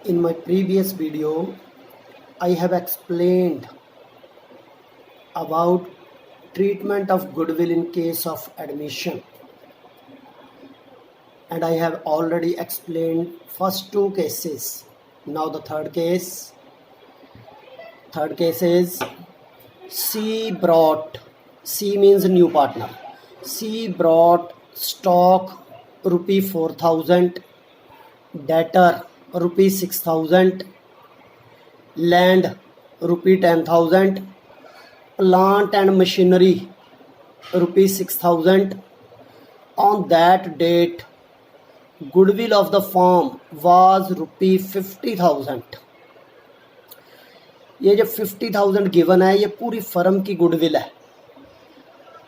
In my previous video, I have explained about treatment of goodwill in case of admission, and I have already explained first two cases. Now the third case is C means new partner. C brought stock rupee 4,000, debtor rupee 6,000, land rupee 10,000, plant and machinery rupee 6,000. On that date, goodwill of the firm was rupee 50,000. ये जो 50,000 given है, ये पूरी firm की goodwill है.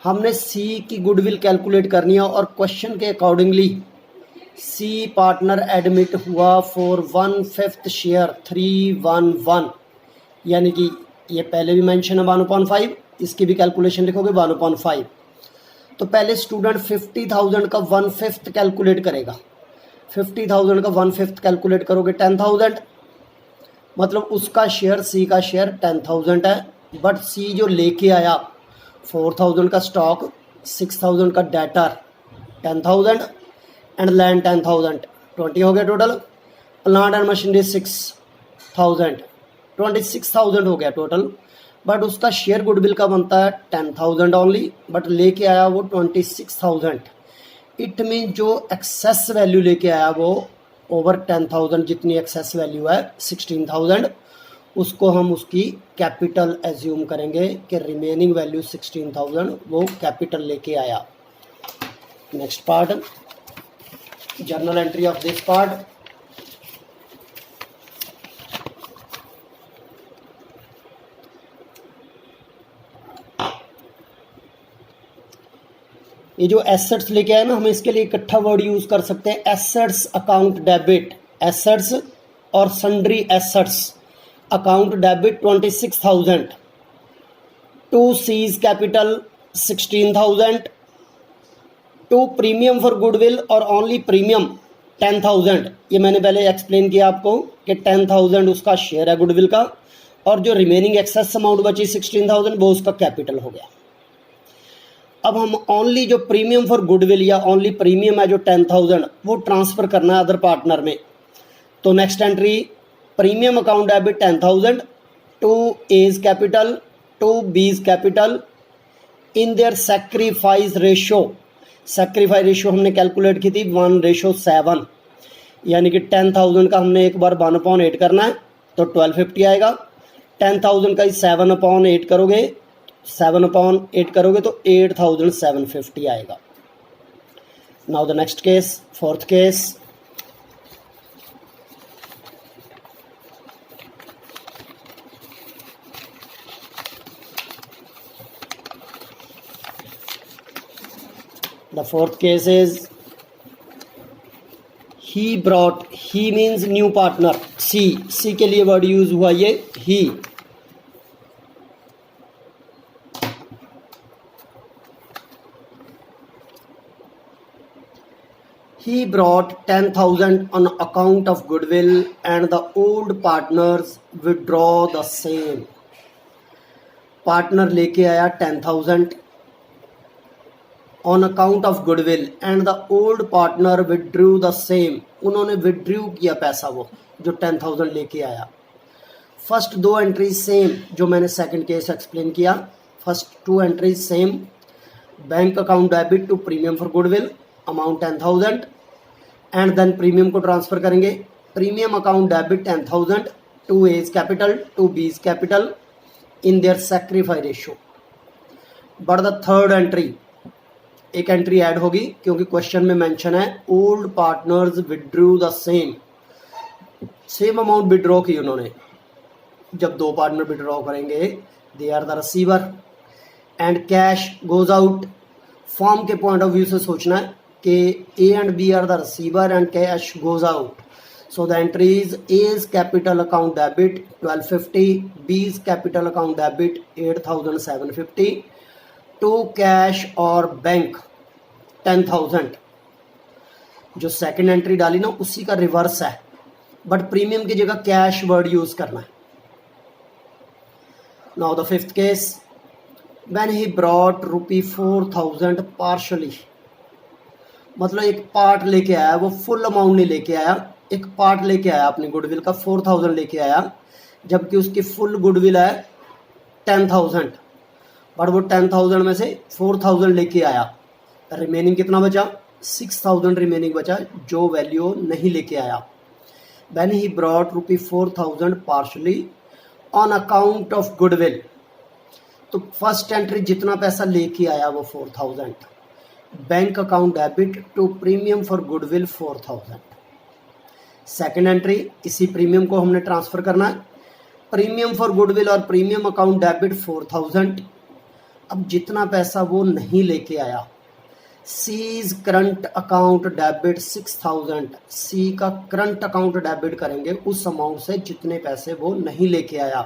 हमने सी की goodwill calculate करनी है और क्वेश्चन के अकॉर्डिंगली सी पार्टनर एडमिट हुआ फॉर 1/5 शेयर 311, यानी कि ये पहले भी मेंशन है 1/5, इसकी भी कैलकुलेशन लिखोगे 1/5. तो पहले स्टूडेंट 50,000 का 1/5 कैलकुलेट करेगा. 50,000 का 1/5 कैलकुलेट करोगे 10,000, मतलब उसका शेयर, सी का शेयर 10,000 है. बट सी जो लेके आया 4,000 का स्टॉक, 6,000 का डेटर, 10,000 एंड लैंड 10,000, 20 हो गया टोटल. प्लांट एंड मशीनरी 6,000, 26,000 हो गया टोटल. बट उसका शेयर गुडविल का बनता है 10,000 ओनली, बट लेके आया वो 26,000. इट मीन जो एक्सेस वैल्यू लेके आया वो ओवर 10,000, जितनी एक्सेस वैल्यू है 16,000, उसको हम उसकी कैपिटल एज्यूम करेंगे कि रिमेनिंग वैल्यू 16,000 वो कैपिटल लेके आया. Next part, journal entry of this part. ये जो एसेट्स लेके आए ना, हम इसके लिए इकट्ठा वर्ड यूज कर सकते हैं. एसेट्स अकाउंट डेबिट, एसेट्स और sundry assets account debit 26,000, to C's capital 16,000, to premium for goodwill और ओनली प्रीमियम 10,000. ये मैंने पहले एक्सप्लेन किया आपको कि 10,000 उसका शेयर है गुडविल का, और जो रिमेनिंग एक्सेस अमाउंट बची 16,000 वो उसका कैपिटल हो गया. अब हम ओनली जो प्रीमियम फॉर गुडविल या ओनली प्रीमियम है जो 10,000 वो ट्रांसफ़र करना है अदर पार्टनर में. तो next entry, premium account debit 10,000 to A's capital, to B's capital in their sacrifice ratio. Sacrifice ratio हमने कैलकुलेट की थी 1:7, यानी कि 10,000 का हमने एक बार 1/8 करना है तो 1250 आएगा. 10,000 का 7/8 करोगे, 7/8 करोगे तो 8,750 आएगा. Now the next case, fourth case. The fourth case is he brought, he means new partner. C के लिए वर्ड यूज हुआ ये he. He brought 10,000 on account of goodwill and the old partners withdraw the same. Partner लेके आया 10,000 on account of goodwill and the old partner withdrew the same. उन्होंने withdrew किया पैसा वो जो 10,000 लेके आया. फर्स्ट दो एंट्रीज सेम जो मैंने सेकंड केस एक्सप्लेन किया. First two entries same. Bank account debit to premium for goodwill amount 10,000 and then premium को ट्रांसफर करेंगे. Premium account debit 10,000 to A's capital, to B's capital in their sacrifice ratio. But the third entry, एक entry add होगी क्योंकि question में mention है old partners withdrew the same amount withdraw की उन्होंने. जब दो पार्टनर विड्रॉ करेंगे they are the receiver and cash goes out. Firm के पॉइंट ऑफ व्यू से सोचना है कि A and B are the receiver and cash goes out. So the entry is A's capital account debit 1250, B's capital account debit 8,750, to cash और bank 10,000. जो second entry डाली ना उसी का रिवर्स है. बट प्रीमियम की जगह कैश वर्ड यूज करना है। Now the fifth case, when he brought ₹4,000 partially, मतलब एक पार्ट लेके आया, वो फुल अमाउंट नहीं लेके आया, एक पार्ट लेके आया अपनी गुडविल का, 4,000 लेके आया, जबकि उसकी फुल गुडविल है 10,000, बट वो 10,000 में से 4,000 लेके आया, रिमेनिंग कितना बचा, 6,000 रिमेनिंग बचा, जो वैल्यू नहीं लेके आया। When he brought ₹4,000 partially on account of goodwill, तो फर्स्ट एंट्री जितना पैसा लेके आया वो 4,000, bank account debit to premium for goodwill 4,000। Second entry, इसी प्रीमियम को हमने ट्रांसफर करना है, प्रीमियम फॉर गुडविल और प्रीमियम अकाउंट डेबिट 4,000। अब जितना पैसा वो नहीं लेके आया, C's current account debit 6,000, C का करंट अकाउंट डेबिट करेंगे उस अमाउंट से जितने पैसे वो नहीं लेके आया।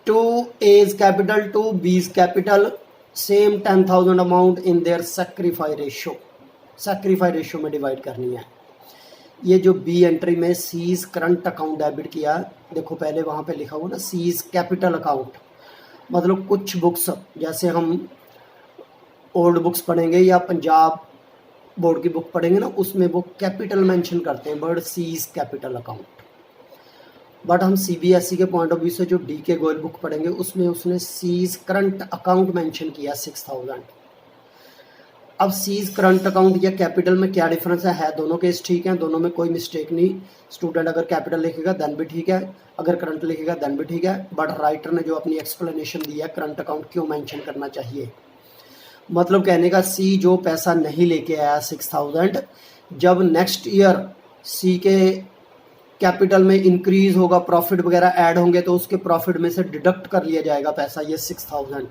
To A's capital to B's capital, same 10,000 amount in their sacrifice ratio में डिवाइड करनी है। ये जो बी एंट्री में सीज करंट अकाउंट डेबिट किया, देखो पहले वहाँ पे लिखा हुआ ना सीज कैपिटल अकाउंट, मतलब कुछ बुक्स जैसे हम ओल्ड बुक्स पढ़ेंगे या पंजाब बोर्ड की बुक पढ़ेंगे ना, उसमें वो कैपिटल मेंशन करते हैं, word seize capital account. But हम सीबीएसई के पॉइंट ऑफ व्यू से जो डी के गोयल बुक पढ़ेंगे उसमें उसने सीज करंट अकाउंट मेंशन किया 6,000। अब सीज करंट अकाउंट या कैपिटल में क्या डिफरेंस है दोनों केस ठीक है, दोनों में कोई मिस्टेक नहीं। स्टूडेंट अगर कैपिटल लिखेगा देन भी ठीक है, अगर करंट लिखेगा देन भी ठीक है, बट राइटर ने जो अपनी एक्सप्लेनेशन दी है करंट अकाउंट क्यों मेंशन करना चाहिए, मतलब कहने का सी जो पैसा नहीं लेके आया 6,000, जब नेक्स्ट ईयर सी के कैपिटल में इंक्रीज होगा, प्रॉफिट वगैरह ऐड होंगे, तो उसके प्रॉफिट में से डिडक्ट कर लिया जाएगा पैसा ये 6,000,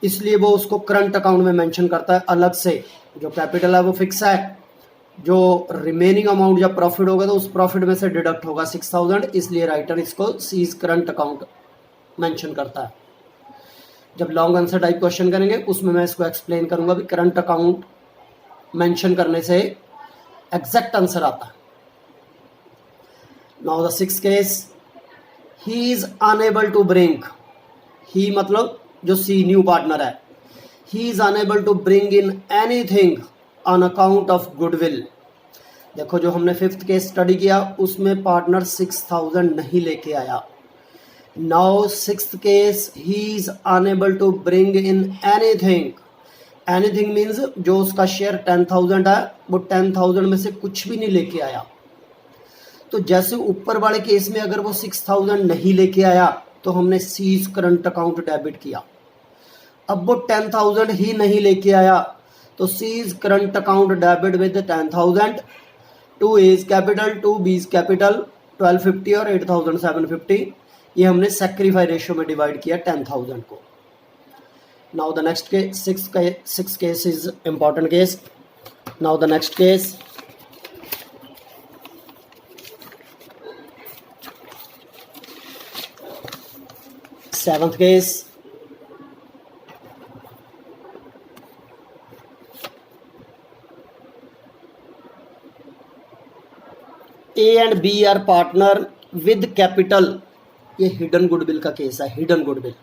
इसलिए वो उसको करंट अकाउंट में मेंशन करता है अलग से। जो कैपिटल है वो फिक्स है, जो रिमेनिंग अमाउंट जब प्रॉफिट होगा तो उस प्रॉफिट में से डिडक्ट होगा 6,000, इसलिए राइटर इसको सीज करंट अकाउंट मेंशन करता है। जब लॉन्ग आंसर टाइप क्वेश्चन करेंगे उसमें मैं इसको एक्सप्लेन करूंगा भी करंट अकाउंट मेंशन करने से एग्जैक्ट आंसर आता है। Now the sixth case, he is unable to bring, he मतलब जो सी न्यू पार्टनर है, he is unable to bring in anything on account of goodwill. देखो जो हमने फिफ्थ केस स्टडी किया उसमें पार्टनर 6,000 नहीं लेके आया। Now sixth case, he is unable to bring in anything, anything means जो उसका शेयर 10,000 है वो 10,000 में से कुछ भी नहीं लेके आया। तो जैसे ऊपर वाले केस में अगर वो 6,000 नहीं लेके आया तो हमने सीज करंट अकाउंट डेबिट किया, अब वो 10,000 ही नहीं लेके आया तो C's current account debit with 10,000 to A's capital to B's capital 1250 और 8,750, ये हमने सैक्रिफाई रेशियो में डिवाइड किया 10,000 को। Now the next case, six case is important case. Now the next case, seventh case, A and B are partner with capital, ये hidden goodwill का case है, hidden goodwill.